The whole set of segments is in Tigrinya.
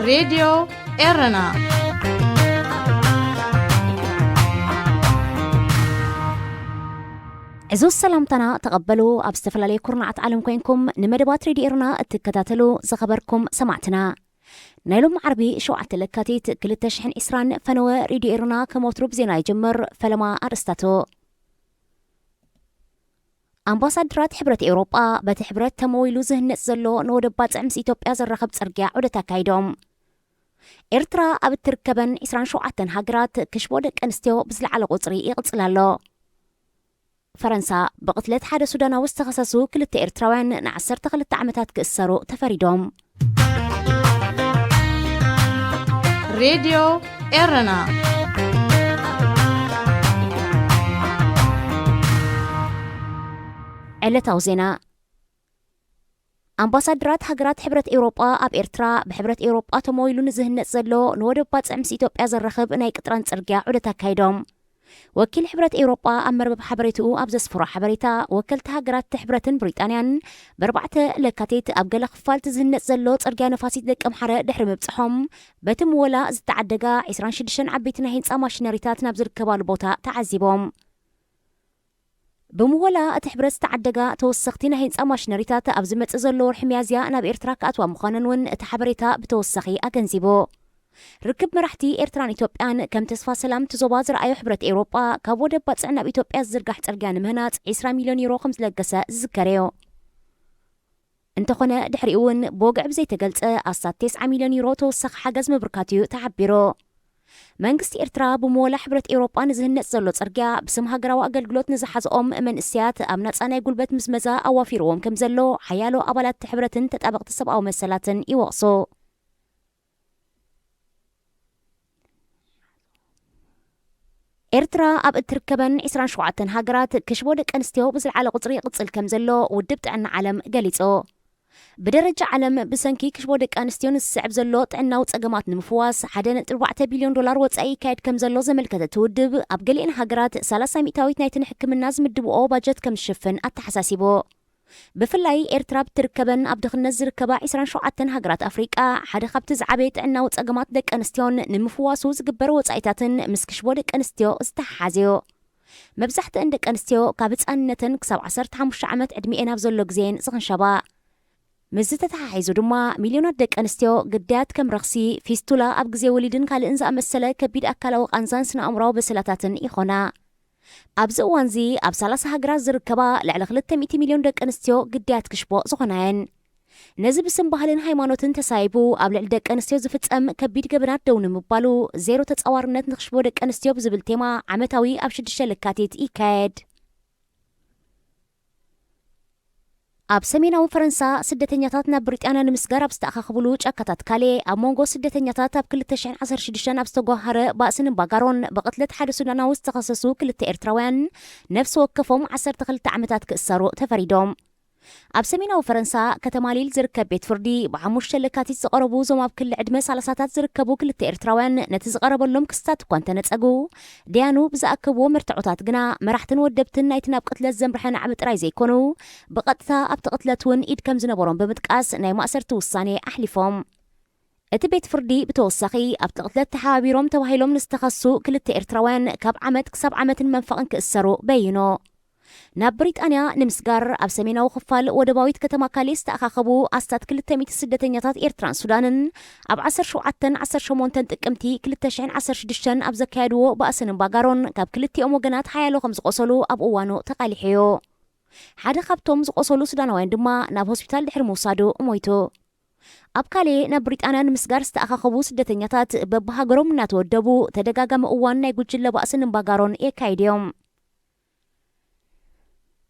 راديو إيرنا. عزوز سلامتنا تقبلوا أبستفلالي كورنعة عالم كوينكم نمدبات راديو إيرنا اتكتاتلو زخبركم سمعتنا نايلوم عربي شو عتلكاتيت كل تشحن إسران فنوى راديو إيرنا كموتروب زينا يجمر فلما أرستاتو أمباسادرات حبرة أوروبا بتحبرة تمويلو زهنة زلو نودبات عمس إثيوبيا زرخب ترجع عودتا كايدوم إرترا أبتركبن إسران شو عتن هاجرات كشبودك أنستيو بزل على قطري يقتلالو فرنسا بقتلت حدا سودانا واستخصصو كل إرتراوان نعسر تغلت عمتات كأسرو تفريدوم راديو إيرنا. علة توزينا أمباسادرات هاجرات حبرة أوروبا أب إرترا بحبرة أوروبا تمويلو نزهنة زلو نودبات عمس إثيوبيا زرخب نايك قطران ترجع عودتا كايدوم وكيل حبرة أوروبا أمر بحبرته أبزس فرا حبرتا وكلت هاجرات حبرة بريطانيا بربعة لكاتيت أبقى خفال تزهنة زلو ترجع نفاسي دك أمحرة دحر مبصحهم بتم ولا زتعدقا 26 عبيتنا هين ماشينريتات نبزر كبال بوتا تعذبهم بمولا تحبرز تعدقا توسختينا هين ماشينريتات أبزمت زلو الحميازيا أنا بإرتراك أتوا مخاننون تحبرتا بتوسخي أجنزيبو ركب مرحتي إرتران إثيوبيان كم تصفى سلام تزوباز رأي حبرة أوروبا كابو دبات عنا بإثيوبيا زرقح ترجان مهنات 20 مليون يورو خمس لقسا زكريو انتخونا دحريون بوقع بزي تقلت أصاد 9 مليون يورو توسخ حجز مبركاتيو تعبيرو منقست إرترا بمولا حبرة أوروبا نزهن زلو ترجع بسم هاجرا وأقل قلوت نزحز من إسيات أمنات أنا يقول بيت مزمزة أو فيروم كم زلو حيالو أبلات حبرة تتابق تصب أو مسلات يوقصو إرترا أب تركبن 27 هاجرات كشبودك أنستيو بزل على قطري قصل كم زلو ودبت عن علم قاليتو بدرجة علم بسنكي كشبودك أنستيو السعب زلو تعنا وتسقمات نمفواس حدنا 4 بليون دولار وتسأي كايد كم زلو زملكة تودب أب قلين هاجرات 300 نايتن حكم الناس مدبو باجت كم شفن التحساسيبو بفلاي إرترا بتركبن أبدخ نزر كبا 27 هاجرات أفريقيا حدا خبتز عبيت عنا وتسقمات دك أنستيون نمفواسو زقبر وتسأيتاتن مسكشبودك أنستيو استحازيو مبزحت عندك أنستيو كابت أنتن كسب 15 عمت عدمي بزلوك زين صغن شبا مزتتها حيزو دما مليونات دك أنستيو قدات كم رخصي فيستولا أبقزي وليدن كالإنزا مسلا كبيد أكالا وقانزان سنة أمراو بسلاتاتن إخونا أبز وانزي أبسالس هاجرات زركبا لعلى 300 مليون دك أنستيو قدات كشبو زغنان نزب اسم بحلن هايمانوتن تسايبو أبلع دك أنستيو زفت أم كبيد قبنات دون مبالو زيرو تتصورنت نخشبو دك أنستيو بزبل تيما عمتاوي أبشد الشلكاتيت إيكاد أب سميناو فرنسا سدتنياتاتنا بريطانيا نمسقار أبستأخا خبولوش أكتات كالي أب مونغو سدتنياتات أب كل تشعين 10 شدشان أبستغوهر بأسن باقارون بقتلت حد سودانا واستخصصو كل إرتراوان نفس وقفهم 10 تخلت عمتات كأسارو تفريدوم أب سميناو فرنسا كتماليل زركب بيت فردي بعموش شلكاتي تقربو زوما بكل عدمة سالساتات زركبو كل إرتراوان نتزقرب اللوم كستات كوانتنت أقو ديانو بزاكبو مرتعوتات قنا مرحتن ودبتن نايتنا بقتلة زمرحان عمت رايزي كونو بقتتا أبتقتلتون إيد كم زنبورون بمتقاس ناي مأسر توصاني أحلفهم اتبيت فردي بتوسخي أبتقتلت تحابيروم توهيلوم نستخصو كل إرتراوان كاب عمت كسب عمت منفقن كأسرو بينو ناب بريطانيا نمسقار أب سميناو خفال ودباويت كتما كاليست أخاخبو أستاد كل التميت السدتنياتات إيرتران سودانن أب 10 شوعتن 10 شمونتن تكمتي كل التشعين 10 شدشن أب زكادو بأسن باقارون كاب كل التي أموغنات حيالو خمس قصلو أب أوانو تقاليحيو حدا خابتوم زقصلو سودانوين دما ناب هوسبيتال دحر موسادو أمويتو أب كالي ناب بريطانيا نمسقار استأخاخبو سدتنياتات ببهاقروم ناتو دبو تدقاقام أوان نايقود جل بأسن باقارون إيكايديوم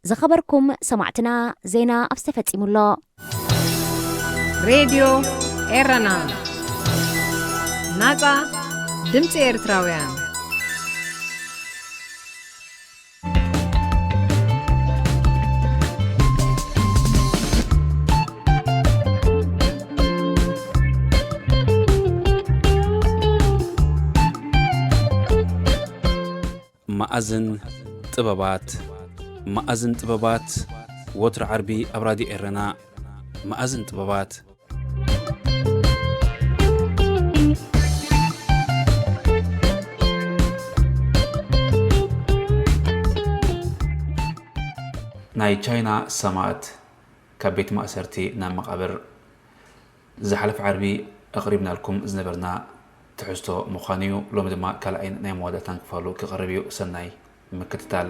زخبركم سمعتنا زينا أبستفت إمولا راديو إيرنا ناقا دمت إرتراويان مأذن طبابات وتر عربي أبرادي إيرنا مأذن طبابات ናይ ቻይና ሰማዕት ካብ ቤት ማእሰርቲ ናብ መቃብር ዝሓለፈ ዓርቢ ኣቕሪብና ልኩም ዝነበርና ትሕዝቶ ምዃኑ እዩ። ሎሚ ድማ ካልኣይን ናይ መዋዳእታን ክፋሉ ክቐርብ እዩ። ሰናይ ምክትታል።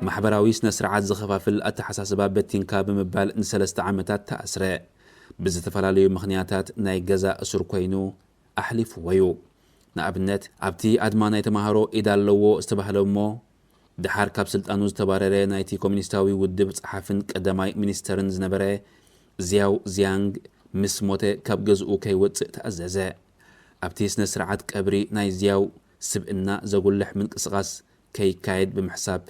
ማሕበራዊ ስነ ስርዓት ዝኸፋፍል ኣተሓሳስባ በቲንካ ብምባል ንሰለስተ ዓመታት ተኣስረ። ብዝተፈላለዩ ምኽንያታት ናይ ገዛ እስር ኮይኑ ኣሕሊፍዎ እዩ። ንኣብነት ኣብቲ ኣድማ ናይ ተማሃሮ ኢድ ኣለዎ ዝተባህለ እሞ ድሓር ካብ ስልጣኑ ዝተባረረ ናይቲ ኮሙኒስታዊ ውድብ ጸሓፍን ቀዳማይ ሚኒስተርን ዝነበረ ዚያው ዚያንግ ምስ ሞተ ካብ ገዝኡ ከይወፅእ ተኣዘዘ። ኣብቲ ስነ ስርዓት ቀብሪ ናይ ዚያው ስብእና ዘጉልሕ ምንቅስቓስ ከይካየድ ብምሕሳብ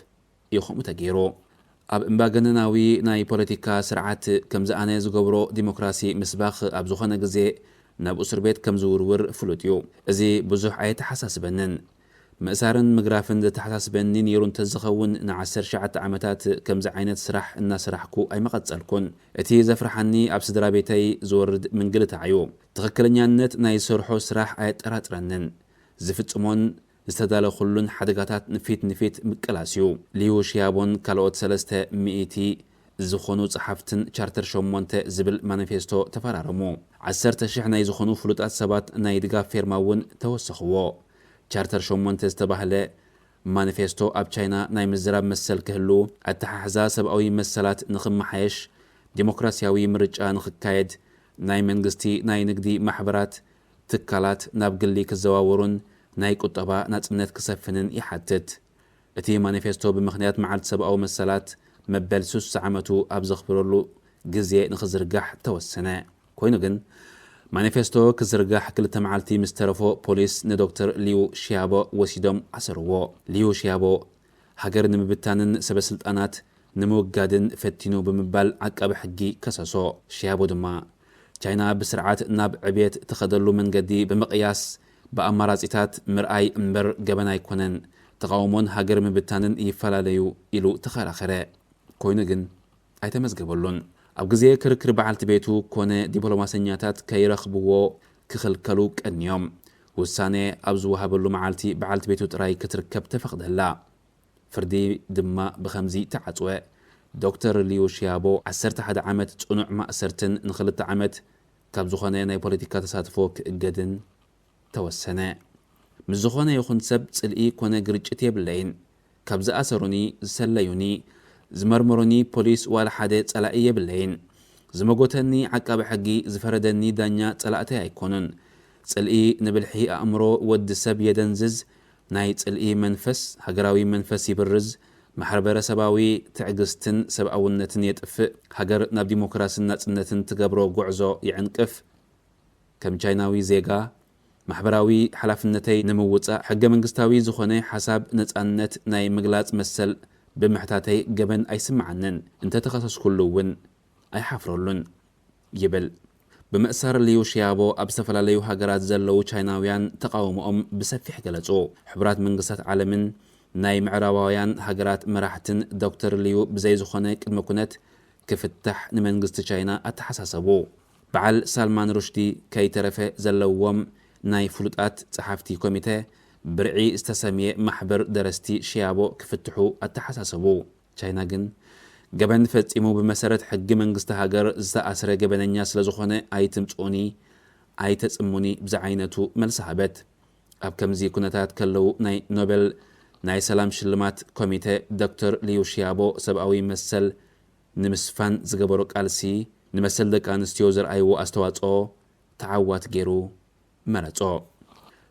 ይኹም ተገይሩ። ኣብ እምባገነናዊ ናይ ፖለቲካ ስርዓት ከም ዝኣነ ዝገብሮ ዲሞክራሲ ምስባኽ ኣብ ዝኾነ ግዜ ናብ እስር ቤት ከም ዝውርውር ፍሉጥ እዩ። እዚ ብዙሕ ኣይተሓሳስበንን። ምእሳርን ምግራፍን ዘተሓሳስበኒ ነይሩ እንተዝኸውን ን19 ዓመታት ከምዚ ዓይነት ስራሕ እናስራሕኩ ኣይመቐጸልኩን። እቲ ዘፍርሓኒ ኣብ ስድራ ቤተይ ዝወርድ ምንግልታዕ እዩ። ትኽክለኛነት ናይ ዝሰርሖ ስራሕ ኣየጠራጥረንን። ዝፍጽሞን ዝተዳለኹሉን ሓደጋታት ንፊት ምቅላስ እዩ። ሊዩ ሽያቦን ካልኦት 300 ዝኾኑ ጸሓፍትን ቻርተር 8 ዝብል ማኒፌስቶ ተፈራረሙ። 10,000 ናይ ዝኾኑ ፍሉጣት ሰባት ናይ ድጋፍ ፌርማ እውን ተወሰኽዎ። ቻርተር 8 ዝተባህለ ማኒፌስቶ ኣብ ቻይና ናይ ምዝራብ መሰል ክህሉ፣ ኣተሓሕዛ ሰብኣዊ መሰላት ንኽመሓየሽ፣ ዲሞክራሲያዊ ምርጫ ንኽካየድ፣ ናይ መንግስቲ ናይ ንግዲ ማሕበራት ትካላት ናብ ግሊ ክዘዋወሩን ናይ ቁጠባ ናጽነት ክሰፍንን ይሓትት። እቲ ማኒፌስቶ ብምኽንያት መዓልቲ ሰብኣዊ መሰላት መበል 3 ዓመቱ ኣብ ዘኽብረሉ ግዜ ንኽዝርጋሕ ተወሰነ። ኮይኑ ግን ማኒፌስቶ ክዝርጋሕ 2 መዓልቲ ምስ ተረፎ ፖሊስ ንዶክተር ሊዩ ሽያቦ ወሲዶም ኣሰርዎ። ሊዩ ሽያቦ ሃገር ንምብታንን ሰበስልጣናት ንምውጋድን ፈቲኑ ብምባል ዓቃቢ ሕጊ ከሰሶ። ሽያቦ ድማ ቻይና ብስርዓት ናብ ዕብየት ተኸደሉ መንገዲ ብምቕያስ ብኣማራጺታት ምርኣይ እምበር ገበና ኣይኮነን፣ ተቃውሞን ሃገር ምብታንን ይፈላለዩ ኢሉ ተኸራኸረ። ኮይኑ ግን ኣይተመዝገበሉን። ኣብ ግዜ ክርክር በዓልቲ ቤቱ ኮነ ዲፕሎማሰኛታት ከይረኽብዎ ክኽልከሉ ቀንዮም። ውሳኔ ኣብ ዝወሃበሉ መዓልቲ በዓልቲ ቤቱ ጥራይ ክትርከብ ተፈቕደላ። ፍርዲ ድማ ብኸምዚ ተዓጽወ። ዶክተር ሊዩ ሽያቦ 11 ዓመት ጽኑዕ ማእሰርትን ን2 ዓመት ካብ ዝኾነ ናይ ፖለቲካ ተሳትፎ ክእገድን ተወሰነ። ምስ ዝኾነ ይኹን ሰብ ጽልኢ ኮነ ግርጭት የብለይን። ካብ ዝኣሰሩኒ ዝሰለዩኒ ዝመርመሩኒ ፖሊስ ዋላ ሓደ ጸላኢ የብለይን። ዝመጎተኒ ዓቃቢ ሕጊ ዝፈረደኒ ዳኛ ጸላእተይ ኣይኮኑን። ጽልኢ ንብልሒ ኣእምሮ ወዲ ሰብ የደንዝዝ፣ ናይ ጽልኢ መንፈስ ሃገራዊ መንፈስ ይብርዝ፣ ማሕበረሰባዊ ትዕግስትን ሰብኣውነትን የጥፍእ፣ ሃገር ናብ ዲሞክራስን ናጽነትን ትገብሮ ጉዕዞ ይዕንቅፍ። ከም ቻይናዊ ዜጋ ማሕበራዊ ሓላፍነተይ ንምውፃእ ሕገ መንግስታዊ ዝኾነ ሓሳብ ነጻነት ናይ ምግላጽ መሰል ብምሕታተይ ገበን ኣይስምዓንን፣ እንተተኸሰስኩሉ እውን ኣይሓፍረሉን ይብል። ብምእሳር ሊዩ ሽያቦ ኣብ ዝተፈላለዩ ሃገራት ዘለዉ ቻይናውያን ተቃውሞኦም ብሰፊሕ ገለጹ። ሕቡራት መንግስታት ዓለምን ናይ ምዕራባውያን ሃገራት መራሕትን ዶክተር ሊዩ ብዘይ ዝኾነ ቅድመ ኩነት ክፍታሕ ንመንግስቲ ቻይና ኣተሓሳሰቡ። በዓል ሳልማን ሩሽዲ ከይተረፈ ዘለዎም ናይ ፍሉጣት ጸሓፍቲ ኮሚቴ ብርዒ ዝተሰምየ ማሕበር ደረስቲ ሽያቦ ክፍትሑ ኣተሓሳሰቡ። ቻይና ግን ገበን ፈጺሙ ብመሰረት ሕጊ መንግስቲ ሃገር ዝተኣስረ ገበነኛ ስለ ዝኾነ ኣይትምጽኡኒ ኣይተጽሙኒ ብዝዓይነቱ መልሲ ሃበት። ኣብ ከምዚ ኩነታት ከለዉ ናይ ኖቤል ናይ ሰላም ሽልማት ኮሚቴ ዶክተር ሊዩ ሽያቦ ሰብኣዊ መሰል ንምስፋን ዝገበሮ ቃልሲ ንመሰል ደቂ ኣንስትዮ ዝረኣይዎ ኣስተዋጽኦ ተዓዋት ገይሩ መረጾ።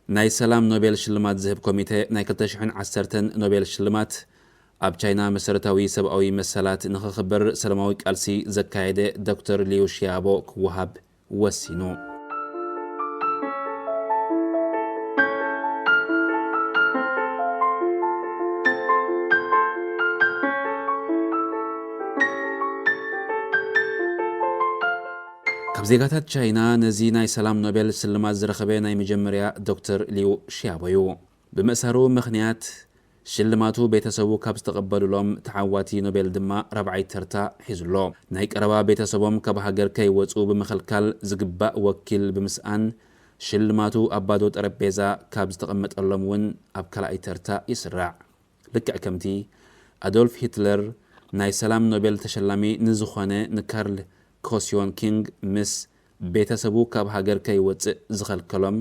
ናይ ሰላም ኖቤል ሽልማት ዝህብ ኮሚቴ ናይ 2010 ኖቤል ሽልማት ኣብ ቻይና መሰረታዊ ሰብኣዊ መሰላት ንኽኽበር ሰላማዊ ቃልሲ ዘካየደ ዶክተር ሊዩ ሽያቦ ክወሃብ ወሲኑ። ካብ ዜጋታት ቻይና ነዚ ናይ ሰላም ኖቤል ስልማት ዝረኸበ ናይ መጀመርያ ዶክተር ሊዩ ሺያቦ እዩ ብምእሳሩ ምኽንያት ሽልማቱ ቤተሰቡ ካብ ዝተቐበሉሎም ተዓዋቲ ኖቤል ድማ 4ይ ተርታ ሒዙሎ ናይ ቀረባ ቤተሰቦም ካብ ሃገር ከይወፁ ብምኽልካል ዝግባእ ወኪል ብምስኣን ሽልማቱ ኣብ ባዶ ጠረጴዛ ካብ ዝተቐመጠሎም እውን ኣብ ካልኣይ ተርታ ይስራዕ ልክዕ ከምቲ አዶልፍ ሂትለር ናይ ሰላም ኖቤል ተሸላሚ ንዝኾነ ንካርል ኮስዮን ኪንግ ምስ ቤተሰቡ ካብ ሃገር ከይወፅእ ዝኸልከሎም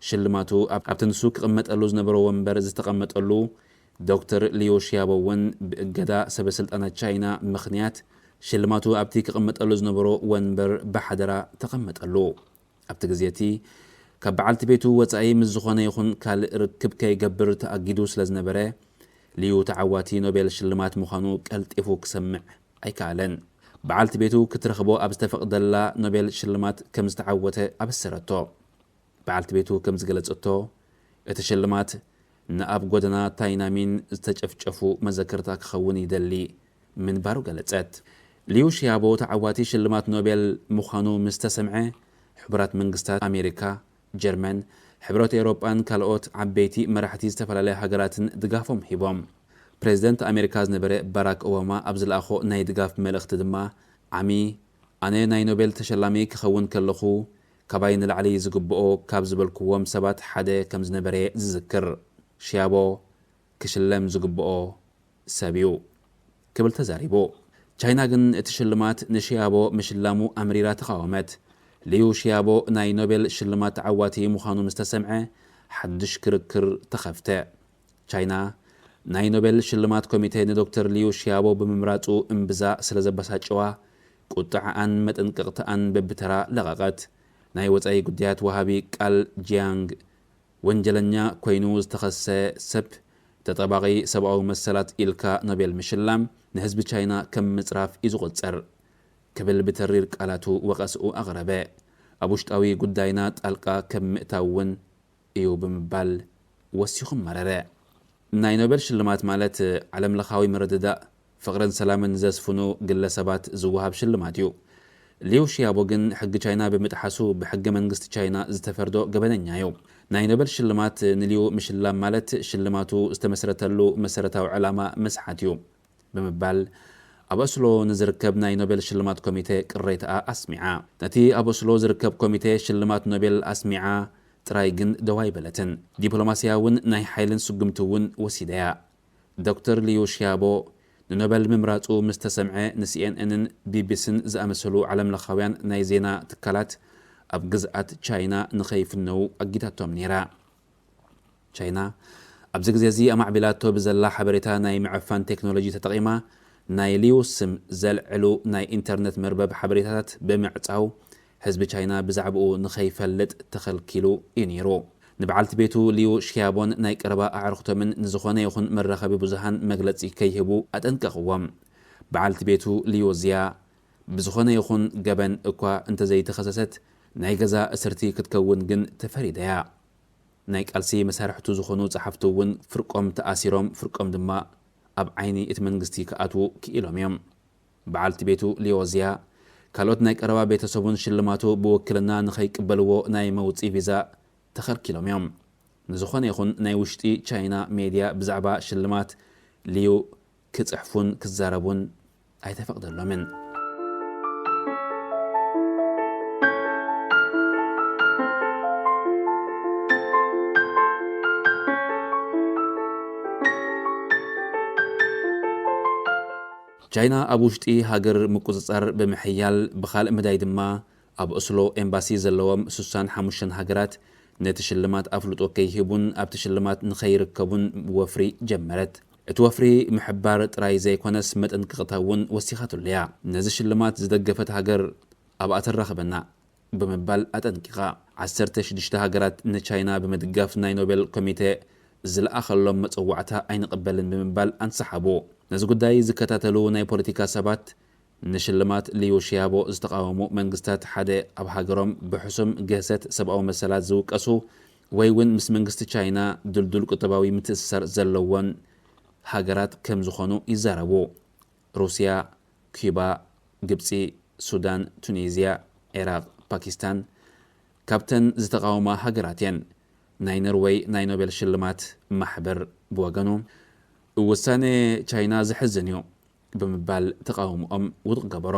ሽልማቱ ኣብቲ ንሱ ክቕመጠሉ ዝነበሮ ወንበር ዝተቐመጠሉ ዶክተር ሊዩ ሺያቦ እውን ብእገዳ ሰበስልጣናት ቻይና ምኽንያት ሽልማቱ ኣብቲ ክቕመጠሉ ዝነበሮ ወንበር ብሓደራ ተቐመጠሉ ኣብቲ ግዜ እቲ ካብ በዓልቲ ቤቱ ወፃኢ ምስ ዝኾነ ይኹን ካልእ ርክብ ከይገብር ተኣጊዱ ስለ ዝነበረ ሊዩ ተዓዋቲ ኖቤል ሽልማት ምዃኑ ቀልጢፉ ክሰምዕ ኣይከኣለን በዓልቲ ቤቱ ክትረኽቦ ኣብ ዝተፈቕደላ ኖቤል ሽልማት ከም ዝተዓወተ ኣበሰረቶ በዓልቲ ቤቱ ከም ዝገለጸቶ እቲ ሽልማት ንኣብ ጎደና ታይናሚን ዝተጨፍጨፉ መዘክርታ ክኸውን ይደሊ ምንባሩ ገለጸት ሊዩ ሺያቦ ተዓዋቲ ሽልማት ኖቤል ምዃኑ ምስ ተሰምዐ ሕቡራት መንግስታት ኣሜሪካ ጀርመን ሕብረት ኤውሮጳን ካልኦት ዓበይቲ መራሕቲ ዝተፈላለየ ሃገራትን ድጋፎም ሂቦም ፕሬዚደንት ኣሜሪካ ዝነበረ ባራክ ኦባማ ኣብ ዝለኣኾ ናይ ድጋፍ መልእኽቲ ድማ ዓሚ ኣነ ናይ ኖቤል ተሸላሚ ክኸውን ከለኹ ካባይ ንላዕሊ ዝግብኦ ካብ ዝበልክዎም ሰባት ሓደ ከም ዝነበረ ዝዝክር ሺያቦ ክሽለም ዝግብኦ ሰብ እዩ ክብል ተዛሪቡ ቻይና ግን እቲ ሽልማት ንሺያቦ ምሽላሙ ኣምሪራ ተቃወመት ሊዩ ሺያቦ ናይ ኖቤል ሽልማት ተዓዋቲ ምዃኑ ምስ ተሰምዐ ሓድሽ ክርክር ተኸፍተ ቻይና ናይ ኖቤል ሽልማት ኮሚቴ ንዶክተር ሊዩ ሺያቦ ብምምራፁ እምብዛ ስለ ዘበሳጨዋ ቁጥዓን መጠንቀቕተኣን በብተራ ለቐቐት ናይ ወፃኢ ጉዳያት ወሃቢ ቃል ጂያንግ ወንጀለኛ ኮይኑ ዝተኸሰ ሰብ ተጠባቂ ሰብኣዊ መሰላት ኢልካ ኖቤል ምሽላም ንህዝቢ ቻይና ከም ምጽራፍ እዩ ዝቑፀር ክብል ብተሪር ቃላቱ ወቐስኡ ኣቕረበ ኣብ ውሽጣዊ ጉዳይና ጣልቃ ከም ምእታውን እዩ ብምባል ወሲኹ መረረ ናይ ኖቤል ሽልማት ማለት ዓለም ለኻዊ መረድዳእ ፍቕርን ሰላምን ዘስፍኑ ግለሰባት ዝወሃብ ሽልማት እዩ ሊዩ ሺያቦ ግን ሕጊ ቻይና ብምጥሓሱ ብሕገ መንግስቲ ቻይና ዝተፈርዶ ገበነኛ እዩ ናይ ኖቤል ሽልማት ንሊዩ ምሽላም ማለት ሽልማቱ ዝተመስረተሉ መሰረታዊ ዕላማ መስሓት እዩ ብምባል ኣብ ኦስሎ ንዝርከብ ናይ ኖቤል ሽልማት ኮሚቴ ቅሬታኣ ኣስሚዓ ነቲ ኣብ ኦስሎ ዝርከብ ኮሚቴ ሽልማት ኖቤል ኣስሚዓ ጥራይ ግን ደዋ ይበለትን ዲፕሎማስያ እውን ናይ ሓይልን ስጉምቲ እውን ወሲደያ ዶክተር ሊዩ ሺያቦ ንኖቤል ምምራፁ ምስ ተሰምዐ ንሲኤንኤንን ቢቢሲን ዝኣመሰሉ ዓለም ለኻውያን ናይ ዜና ትካላት ኣብ ግዝኣት ቻይና ንኸይፍነው ኣጊዳቶም ነይራ ቻይና ኣብዚ ግዜ እዚ ኣማዕቢላቶ ብዘላ ሓበሬታ ናይ ምዕፋን ቴክኖሎጂ ተጠቒማ ናይ ሊዩ ስም ዘልዕሉ ናይ ኢንተርኔት መርበብ ሓበሬታታት ብምዕፃው ህዝቢ ቻይና ብዛዕባኡ ንኸይፈልጥ ተኸልኪሉ እዩ ነይሩ ንበዓልቲ ቤቱ ሊዩ ሺያቦን ናይ ቀረባ ኣዕርኽቶምን ንዝኾነ ይኹን መራኸቢ ብዙሃን መግለፂ ከይህቡ ኣጠንቀቕዎም በዓልቲ ቤቱ ሊዩ ዝያ ብዝኾነ ይኹን ገበን እኳ እንተዘይተኸሰሰት ናይ ገዛ እስርቲ ክትከውን ግን ተፈሪደያ ናይ ቃልሲ መሳርሕቱ ዝኾኑ ጸሓፍቲ እውን ፍርቆም ተኣሲሮም ፍርቆም ድማ ኣብ ዓይኒ እቲ መንግስቲ ክኣትዉ ክኢሎም እዮም በዓልቲ ቤቱ ሊዩ ዝያ ካልኦት ናይ ቀረባ ቤተሰቡን ሽልማቱ ብውክልና ንኸይቅበልዎ ናይ መውፂ ቪዛ ተኸልኪሎም እዮም ንዝኾነ ይኹን ናይ ውሽጢ ቻይና ሜድያ ብዛዕባ ሽልማት ሊዩ ክጽሕፉን ክዛረቡን ኣይተፈቕደሎምን ቻይና ኣብ ውሽጢ ሃገር ምቁፅጻር ብምሕያል ብኻልእ መዳይ ድማ ኣብ ኦስሎ ኤምባሲ ዘለዎም 65 ሃገራት ነቲ ሽልማት ኣፍልጦ ከይሂቡን ኣብቲ ሽልማት ንኸይርከቡን ወፍሪ ጀመረት እቲ ወፍሪ ምሕባር ጥራይ ዘይኮነስ መጠንቀቕታ እውን ወሲኻትሉ እያ ነዚ ሽልማት ዝደገፈት ሃገር ኣብኣ ትራኸበና ብምባል ኣጠንቂቓ 16 ሃገራት ንቻይና ብምድጋፍ ናይ ኖቤል ኮሚቴ ዝለኣኸሎም መፅዋዕታ ኣይንቕበልን ብምባል ኣንሰሓቡ ነዚ ጉዳይ ዝከታተሉ ናይ ፖለቲካ ሰባት ንሽልማት ሊዩ ሺያቦ ዝተቃወሙ መንግስታት ሓደ ኣብ ሃገሮም ብሕሱም ገሰት ሰብኣዊ መሰላት ዝውቀሱ ወይ እውን ምስ መንግስቲ ቻይና ድልዱል ቁጠባዊ ምትእስሳር ዘለዎን ሃገራት ከም ዝኾኑ ይዛረቡ ሩስያ ኩባ ግብፂ ሱዳን ቱኒዝያ ኢራቅ ፓኪስታን ካብተን ዝተቃወማ ሃገራትየን ናይ ኖርዌይ ናይ ኖቤል ሽልማት ማሕበር ብወገኑ ውሳኔ ቻይና ዝሕዝን እዩ ብምባል ተቃውሞኦም ውድቅ ገበሮ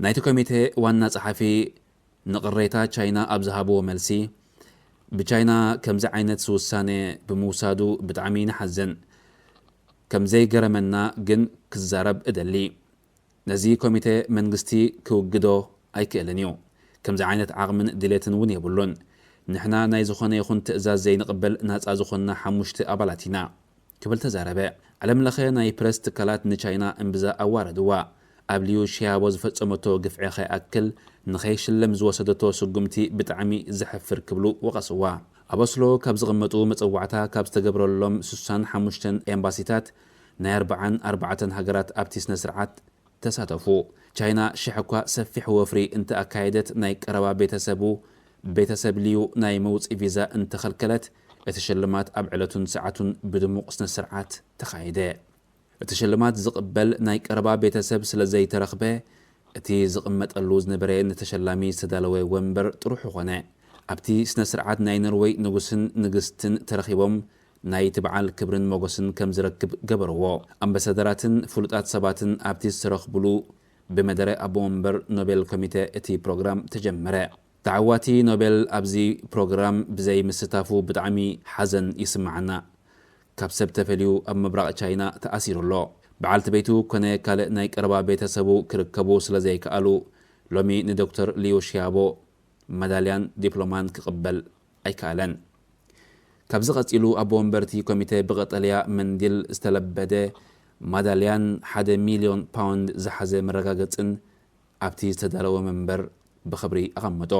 ናይቲ ኮሚቴ ዋና ጸሓፊ ንቅሬታ ቻይና ኣብ ዝሃብዎ መልሲ ብቻይና ከምዚ ዓይነት ውሳኔ ብምውሳዱ ብጣዕሚ ንሓዘን ከምዘይ ገረመና ግን ክዛረብ እደሊ ነዚ ኮሚቴ መንግስቲ ክውግዶ ኣይክእልን እዩ ከምዚ ዓይነት ዓቕምን ድሌትን እውን የብሉን ንሕና ናይ ዝኾነ ይኹን ትእዛዝ ዘይንቕበል ናፃ ዝኾንና 5 ኣባላት ኢና ክብል ተዛረበ ዓለም ለኸ ናይ ፕረስ ትካላት ንቻይና እምብዛ ኣዋረድዋ ኣብ ሊዩ ሺያቦ ዝፈጸመቶ ግፍዒ ኸይኣክል ንኸይሽለም ዝወሰደቶ ስጉምቲ ብጣዕሚ ዘሕፍር ክብሉ ወቐስዋ ኣብ ኦስሎ ካብ ዝቕመጡ መፀዋዕታ ካብ ዝተገብረሎም 65 ኤምባሲታት ናይ 44 ሃገራት ኣብቲ ስነ ስርዓት ተሳተፉ ቻይና ሽሕኳ ሰፊሕ ወፍሪ እንተ ኣካየደት ናይ ቀረባ ቤተሰብ ልዩ ናይ መውፂ ቪዛ እንተኸልከለት እቲ ሽልማት ኣብ ዕለቱን ሰዓቱን ብድሙቕ ስነ ስርዓት ተኻይደ እቲ ሽልማት ዝቕበል ናይ ቀረባ ቤተሰብ ስለ ዘይተረኽበ እቲ ዝቕመጠሉ ዝነበረ ንተሸላሚ ዝተዳለወ ወንበር ጥሩሕ ኾነ ኣብቲ ስነ ስርዓት ናይ ኖርዌይ ንጉስን ንግስትን ተረኺቦም ናይ ትበዓል ክብርን ሞገስን ከም ዝረክብ ገበርዎ ኣምባሳደራትን ፍሉጣት ሰባትን ኣብቲ ዝተረኽብሉ ብመደረ ኣብ ወንበር ኖቤል ኮሚቴ እቲ ፕሮግራም ተጀመረ ተዓዋቲ ኖቤል ኣብዚ ፕሮግራም ብዘይ ምስታፉ ብጣዕሚ ሓዘን ይስማዓና ካብ ሰብ ተፈልዩ ኣብ ምብራቕ ቻይና ተኣሲሩሎ በዓልቲ ቤቱ ኮነ ካልእ ናይ ቀረባ ቤተሰቡ ክርከቡ ስለ ዘይከኣሉ ሎሚ ንዶክተር ሊዩ ሺያቦ መዳልያን ዲፕሎማን ክቕበል ኣይከኣለን ካብ ዝቐፂሉ ኣብ ወንበርቲ ኮሚቴ ብቐጠልያ መንዲል ዝተለበደ ማዳልያን 1 ሚልዮን ፓውንድ ዝሓዘ መረጋገፅን ኣብቲ ዝተዳለወ መንበር ብኽብሪ ኣቐመጦ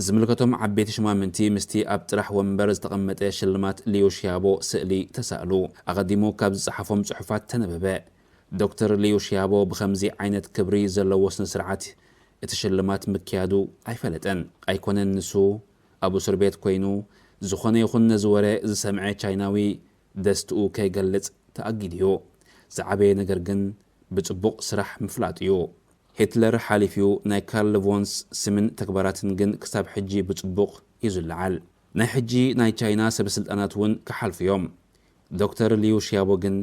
ዝምልከቶም ዓበይቲ ሽማምንቲ ምስቲ ኣብ ጥራሕ ወንበር ዝተቐመጠ ሽልማት ሊዩ ሺያቦ ስእሊ ተሳእሉ ኣቐዲሙ ካብ ዝፀሓፎም ጽሑፋት ተነበበ ዶክተር ሊዩ ሺያቦ ብኸምዚ ዓይነት ክብሪ ዘለዎ ስነ ስርዓት እቲ ሽልማት ምክያዱ ኣይፈለጠን ኣይኮነን ንሱ ኣብ እስር ቤት ኮይኑ ዝኾነ ይኹን ነዝወረ ዝሰምዐ ቻይናዊ ደስትኡ ከይገልጽ ተኣጊድዩ ዝዓበየ ነገር ግን ብጽቡቕ ስራሕ ምፍላጥ እዩ ሂትለር ሓሊፍዩ ናይ ካርል ቮንስ ስምን ተግባራትን ግን ክሳብ ሕጂ ብጽቡቕ ይዝለዓል ናይ ሕጂ ናይ ቻይና ሰበስልጣናት እውን ክሓልፍዮም ዶክተር ሊዩ ሺያቦ ግን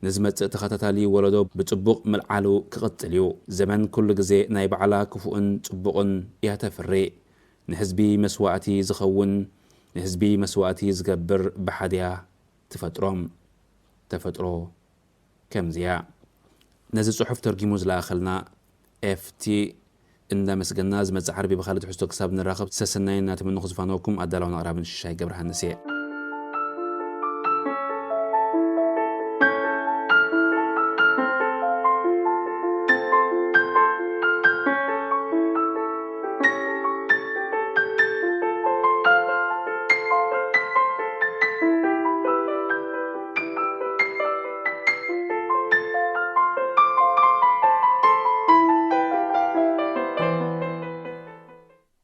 ንዝመጽእ ተኸታታሊ ወለዶ ብጽቡቕ መልዓሉ ክቕጥል እዩ ዘመን ኩሉ ግዜ ናይ ባዕላ ክፉእን ጽቡቕን እያ ተፍሪ ንህዝቢ መስዋዕቲ ዝኸውን ንህዝቢ መስዋዕቲ ዝገብር ብሓድያ ተፈጥሮ ከምዚያ ነዚ ጽሑፍ ተርጊሙ ዝለኣኸልና ኤፍቲ እንዳመስገና ዝመጽእ ዓርቢ ብኻልእ ትሕዝቶ ክሳብ ንራኸብ ሰሰናይ እናተመንኹ ዝፋነወኩም ኣዳላውን ኣቕራብን ሽሻይ ገብረሃንስ እየ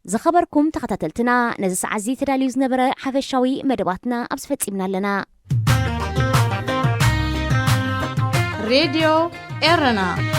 زخبركم تخطتلتنا نزي ساعة زي تداليوز نبرة حفشاوي مدباتنا أبس فتيمنا لنا راديو إيرنا